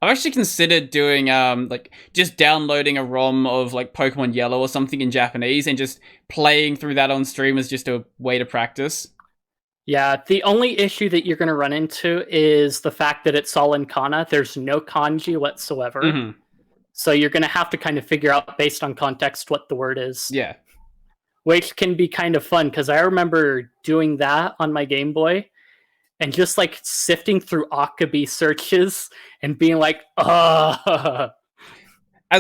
I've actually considered doing like just downloading a ROM of like Pokemon Yellow or something in Japanese and just playing through that on stream as just a way to practice. Yeah, the only issue that you're going to run into is the fact that it's all in kana. There's no kanji whatsoever. Mm-hmm. So you're going to have to kind of figure out based on context what the word is, Yeah. which can be kind of fun because I remember doing that on my Game Boy and just like sifting through Akabi searches and being like, As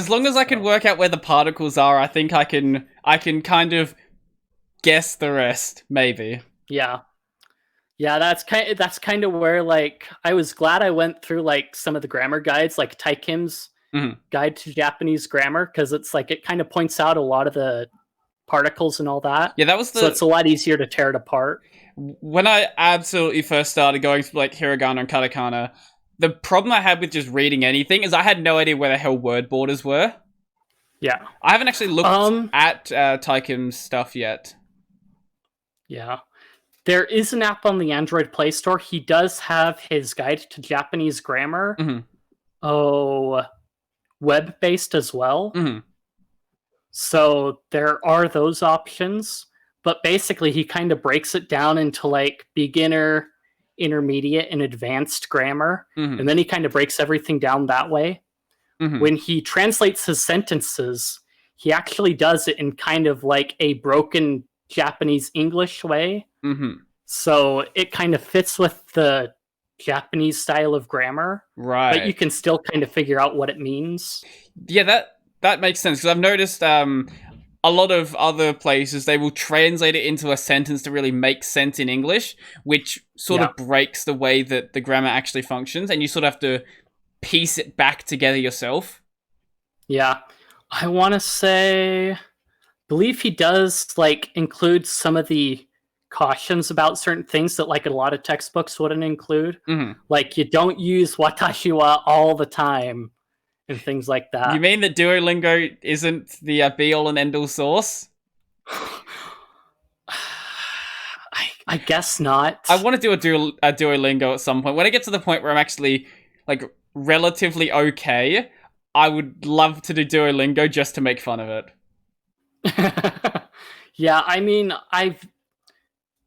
long as I can work out where the particles are, I think I can kind of guess the rest, maybe. yeah. Yeah, that's kind of where like I was glad I went through like some of the grammar guides, like Taikim's Mm-hmm. Guide to Japanese Grammar, because it's like it kind of points out a lot of the particles and all that. Yeah, that was So it's a lot easier to tear it apart. when I absolutely first started going through like hiragana and katakana. The problem I had with just reading anything is I had no idea where the hell word borders were. Yeah. I haven't actually looked at Taikim's stuff yet. Yeah. There is an app on the Android Play Store. He does have his guide to Japanese grammar. Mm-hmm. Oh, web-based as well. Mm-hmm. So there are those options. But basically, he kind of breaks it down into like beginner, intermediate, and advanced grammar. Mm-hmm. And then he kind of breaks everything down that way. Mm-hmm. When he translates his sentences, he actually does it in kind of like a broken Japanese English way. Mm-hmm. So it kind of fits with the Japanese style of grammar, Right. but you can still kind of figure out what it means. Yeah, that makes sense because I've noticed a lot of other places they will translate it into a sentence to really make sense in English, which sort of breaks the way that the grammar actually functions, and you sort of have to piece it back together yourself. Yeah. I want to say, believe he does like include some of the cautions about certain things that like a lot of textbooks wouldn't include. Mm-hmm. Like you don't use watashi wa all the time and things like that. You mean that Duolingo isn't the be-all and end-all source? I guess not. I want to do a Duolingo at some point. When I get to the point where I'm actually like relatively okay, I would love to do Duolingo just to make fun of it. Yeah, I mean, I've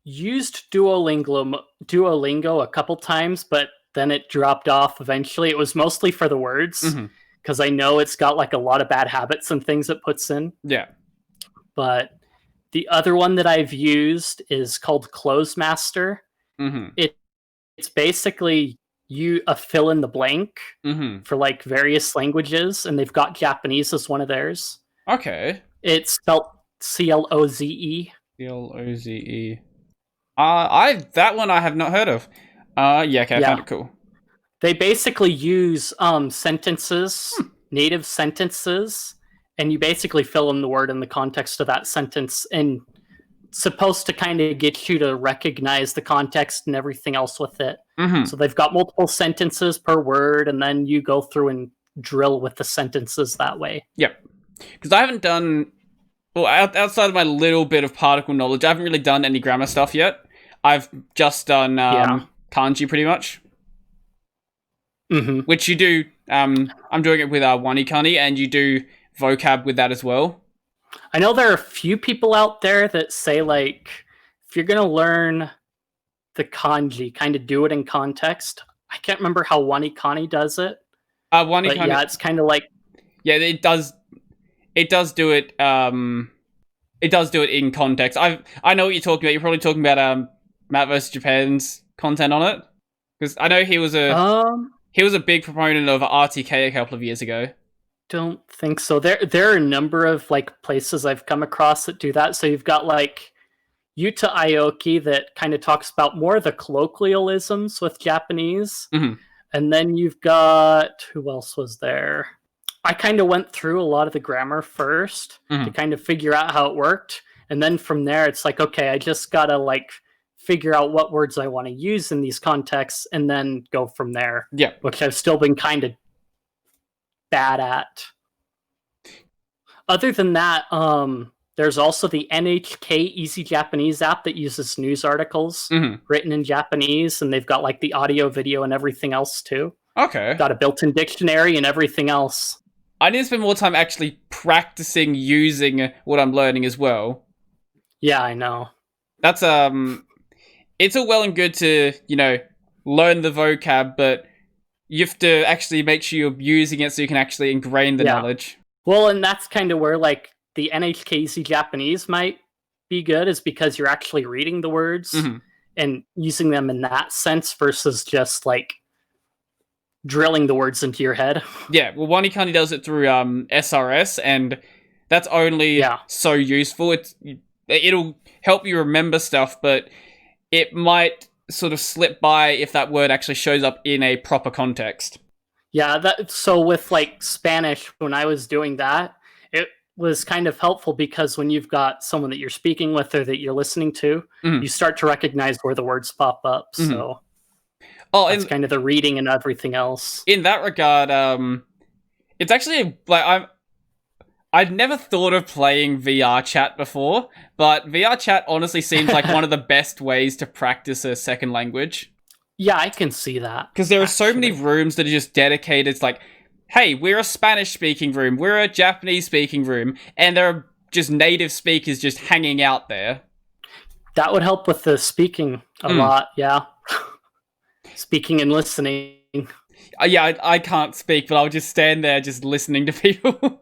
used Duolingo a couple times, but then it dropped off eventually. It was mostly for the words, because I know it's got like a lot of bad habits and things it puts in. Yeah. But the other one that I've used is called Closemaster. It's basically a fill in the blank for like various languages, and they've got Japanese as one of theirs. Okay. It's spelled Cloze. Cloze. That one I have not heard of. Yeah, okay, I found it cool. They basically use sentences, native sentences, and you basically fill in the word in the context of that sentence, and it's supposed to kind of get you to recognize the context and everything else with it. So they've got multiple sentences per word, and then you go through and drill with the sentences that way. Yep. Because I haven't done... Well, outside of my little bit of particle knowledge, I haven't really done any grammar stuff yet. I've just done kanji pretty much. Which you do... I'm doing it with wanikani, and you do vocab with that as well. I know there are a few people out there that say, like, if you're going to learn the kanji, kind of do it in context. I can't remember how wanikani does it. Wanikani... But yeah, it's kind of like... Yeah, it does do it... It does do it in context. I know what you're talking about. You're probably talking about Matt vs. Japan's content on it. Because I know he was a big proponent of RTK a couple of years ago. Don't think so. There are a number of like places I've come across that do that. So you've got like Yuta Aoki that kind of talks about more of the colloquialisms with Japanese. And then you've got, who else was there? I kind of went through a lot of the grammar first to kind of figure out how it worked. And then from there, it's like, okay, I just got to like figure out what words I want to use in these contexts and then go from there. Yeah. Which I've still been kind of bad at. Other than that, there's also the NHK Easy Japanese app that uses news articles written in Japanese, and they've got like the audio, video, and everything else too. Okay. Got a built-in dictionary and everything else. I need to spend more time actually practicing using what I'm learning as well. Yeah, I know. That's it's all well and good to, learn the vocab, but you have to actually make sure you're using it so you can actually ingrain the knowledge. Well, and that's kind of where like the NHKZ Japanese might be good, is because you're actually reading the words and using them in that sense versus just like drilling the words into your head. Yeah, well, Wanikani does it through SRS, and that's only so useful. It'll help you remember stuff, but it might sort of slip by if that word actually shows up in a proper context. Yeah, so with like Spanish, when I was doing that, it was kind of helpful because when you've got someone that you're speaking with or that you're listening to, you start to recognize where the words pop up. So that's kind of the reading and everything else. In that regard, it's actually like I'd never thought of playing VR chat before, but VR chat honestly seems like one of the best ways to practice a second language. Yeah, I can see that. Because there are so many rooms that are just dedicated. It's like, hey, we're a Spanish-speaking room, we're a Japanese-speaking room, and there are just native speakers just hanging out there. That would help with the speaking a lot, yeah. Speaking and listening. Yeah, I can't speak, but I'll just stand there just listening to people.